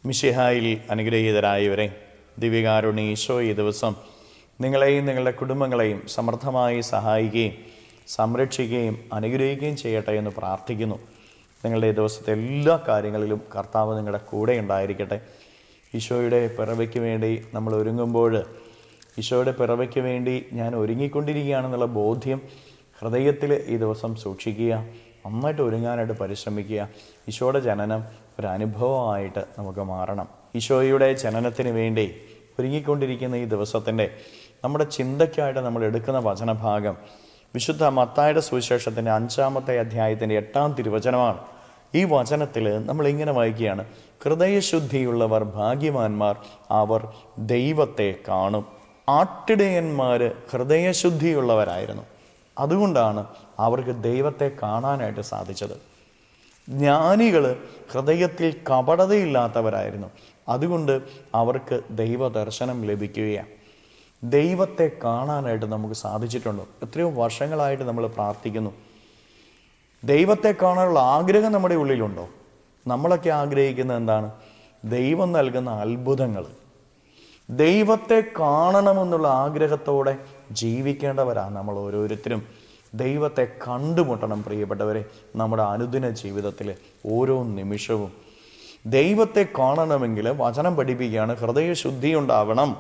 മിശിഹായിൽ അനുഗ്രഹീതരായവരെ, ദിവ്യകാരുണ്യ ഈശോ ഈ ദിവസം നിങ്ങളെയും നിങ്ങളുടെ കുടുംബങ്ങളെയും സമൃദ്ധമായി സഹായിക്കുകയും സംരക്ഷിക്കുകയും അനുഗ്രഹിക്കുകയും ചെയ്യട്ടെ എന്ന് പ്രാർത്ഥിക്കുന്നു. നിങ്ങളുടെ ഈ ദിവസത്തെ എല്ലാ കാര്യങ്ങളിലും കർത്താവ് നിങ്ങളുടെ കൂടെ ഉണ്ടായിരിക്കട്ടെ. ഈശോയുടെ പിറവിക്ക് വേണ്ടി നമ്മൾ ഒരുങ്ങുമ്പോൾ ഈശോയുടെ പിറവിക്ക് വേണ്ടി ഞാൻ ഒരുങ്ങിക്കൊണ്ടിരിക്കുകയാണെന്നുള്ള ബോധ്യം ഹൃദയത്തിൽ ഈ ദിവസം സൂക്ഷിക്കുക. നന്നായിട്ട് ഒരുങ്ങാനായിട്ട് പരിശ്രമിക്കുക. ഈശോയുടെ ജനനം ഒരു അനുഭവമായിട്ട് നമുക്ക് മാറണം. ഈശോയുടെ ജനനത്തിന് വേണ്ടി ഒരുങ്ങിക്കൊണ്ടിരിക്കുന്ന ഈ ദിവസത്തിൻ്റെ നമ്മുടെ ചിന്തയ്ക്കായിട്ട് നമ്മൾ എടുക്കുന്ന വചനഭാഗം വിശുദ്ധ മത്തായിയുടെ സുവിശേഷത്തിൻ്റെ 5-ാമത്തെ അധ്യായത്തിൻ്റെ 8-ാം തിരുവചനമാണ്. ഈ വചനത്തിൽ നമ്മൾ ഇങ്ങനെ വായിക്കുകയാണ്: ഹൃദയശുദ്ധിയുള്ളവർ ഭാഗ്യവാന്മാർ, അവർ ദൈവത്തെ കാണും. ആട്ടിടയന്മാർ ഹൃദയശുദ്ധിയുള്ളവരായിരുന്നു. അതുകൊണ്ടാണ് അവർക്ക് ദൈവത്തെ കാണാനായിട്ട് സാധിച്ചത്. ജ്ഞാനികൾ ഹൃദയത്തിൽ കപടതയില്ലാത്തവരായിരുന്നു. അതുകൊണ്ട് അവർക്ക് ദൈവദർശനം ലഭിക്കുകയാണ്. ദൈവത്തെ കാണാനായിട്ട് നമുക്ക് സാധിച്ചിട്ടുണ്ടോ? എത്രയോ വർഷങ്ങളായിട്ട് നമ്മൾ പ്രാർത്ഥിക്കുന്നു. ദൈവത്തെ കാണാനുള്ള ആഗ്രഹം നമ്മുടെ ഉള്ളിലുണ്ടോ? നമ്മളൊക്കെ ആഗ്രഹിക്കുന്നത് എന്താണ്? ദൈവം നൽകുന്ന അത്ഭുതങ്ങൾ. ദൈവത്തെ കാണണമെന്നുള്ള ആഗ്രഹത്തോടെ ജീവിക്കേണ്ടവരാണ് നമ്മൾ ഓരോരുത്തരും. ദൈവത്തെ കണ്ടുമുട്ടണം പ്രിയപ്പെട്ടവരെ. നമ്മുടെ അനുദിന ജീവിതത്തിൽ ഓരോ നിമിഷവും ദൈവത്തെ കാണണമെങ്കിൽ വചനം പഠിപ്പിക്കുകയാണ്, ഹൃദയശുദ്ധി ഉണ്ടാവണം.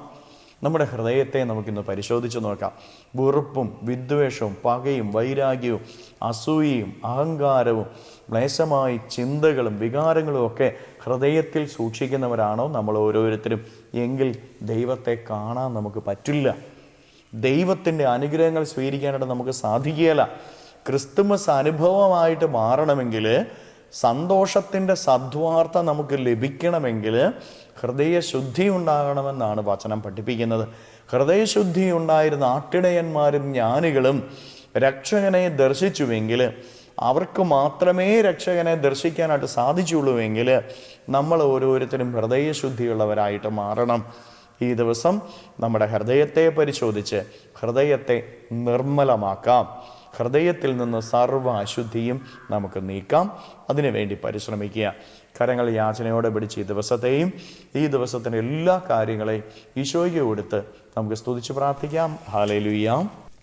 നമ്മുടെ ഹൃദയത്തെ നമുക്കിന്ന് പരിശോധിച്ച് നോക്കാം. വെറുപ്പും വിദ്വേഷവും പകയും വൈരാഗ്യവും അസൂയയും അഹങ്കാരവും ക്ലേശമായ ചിന്തകളും വികാരങ്ങളും ഒക്കെ ഹൃദയത്തിൽ സൂക്ഷിക്കുന്നവരാണോ നമ്മൾ ഓരോരുത്തരും? എങ്കിൽ ദൈവത്തെ കാണാൻ നമുക്ക് പറ്റില്ല. ദൈവത്തിൻ്റെ അനുഗ്രഹങ്ങൾ സ്വീകരിക്കാനായിട്ട് നമുക്ക് സാധിക്കുകയില്ല. ക്രിസ്തുമസ് അനുഭവമായിട്ട് മാറണമെങ്കിൽ, സന്തോഷത്തിൻ്റെ സദ്വാർത്ത നമുക്ക് ലഭിക്കണമെങ്കിൽ ഹൃദയശുദ്ധി ഉണ്ടാകണമെന്നാണ് വചനം പഠിപ്പിക്കുന്നത്. ഹൃദയശുദ്ധി ഉണ്ടായിരുന്ന ആട്ടിടയന്മാരും ജ്ഞാനികളും രക്ഷകനെ ദർശിച്ചുവെങ്കിൽ, അവർക്ക് മാത്രമേ രക്ഷകനെ ദർശിക്കാനായിട്ട് സാധിച്ചുള്ളൂവെങ്കിൽ നമ്മൾ ഓരോരുത്തരും ഹൃദയശുദ്ധിയുള്ളവരായിട്ട് മാറണം. ഈ ദിവസം നമ്മുടെ ഹൃദയത്തെ പരിശോധിച്ച് ഹൃദയത്തെ നിർമ്മലമാക്കാം. ഹൃദയത്തിൽ നിന്ന് സർവ്വ അശുദ്ധിയും നമുക്ക് നീക്കാം. അതിനുവേണ്ടി പരിശ്രമിക്കുക. കരങ്ങൾ യാചനയോടെ പിടിച്ച് ഈ ദിവസത്തിൻ്റെ എല്ലാ കാര്യങ്ങളെയും ഈശോയ്ക്ക് കൊടുത്ത് നമുക്ക് സ്തുതിച്ച് പ്രാർത്ഥിക്കാം. ഹല്ലേലൂയ.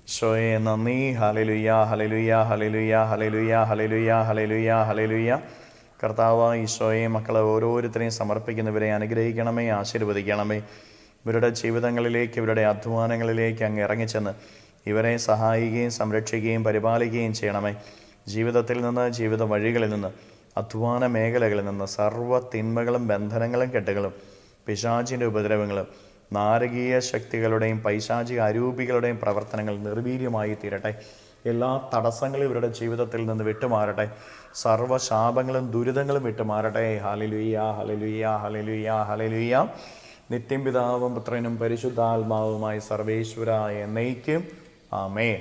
ഈശോയെ നന്ദി. ഹല്ലേലൂയ, ഹല്ലേലൂയ, ഹല്ലേലൂയ, ഹല്ലേലൂയ, ഹല്ലേലൂയ, ഹല്ലേലൂയ, ഹല്ലേലൂയ. കർത്താവ് ഈശോയെ മക്കളെ ഓരോരുത്തരെയും സമർപ്പിക്കുന്നവരെ അനുഗ്രഹിക്കണമേ, ആശീർവദിക്കണമേ. ഇവരുടെ ജീവിതങ്ങളിലേക്ക്, ഇവരുടെ അധ്വാനങ്ങളിലേക്ക് അങ്ങ് ഇറങ്ങിച്ചെന്ന് ഇവരെ സഹായിക്കുകയും സംരക്ഷിക്കുകയും പരിപാലിക്കുകയും ചെയ്യണമേ. ജീവിതത്തിൽ നിന്ന്, ജീവിത വഴികളിൽ നിന്ന്, അധ്വാന മേഖലകളിൽ നിന്ന് സർവ്വ തിന്മകളും ബന്ധനങ്ങളും കെട്ടുകളും പിശാചിൻ്റെ ഉപദ്രവങ്ങളും നാരകീയ ശക്തികളുടെയും പൈശാചിക അരൂപികളുടെയും പ്രവർത്തനങ്ങൾ നിർവീര്യമായി തീരട്ടെ. എല്ലാ തടസ്സങ്ങളും ഇവരുടെ ജീവിതത്തിൽ നിന്ന് വിട്ടുമാറട്ടെ. സർവ്വശാപങ്ങളും ദുരിതങ്ങളും വിട്ടുമാറട്ടെ. ഹല്ലേലൂയ, ഹല്ലേലൂയ, ഹല്ലേലൂയ, ഹല്ലേലൂയ. നിത്യം പിതാവും പുത്രനും പരിശുദ്ധാത്മാവുമായി സർവേശ്വരായ എന്നേക്കും ആമേൻ.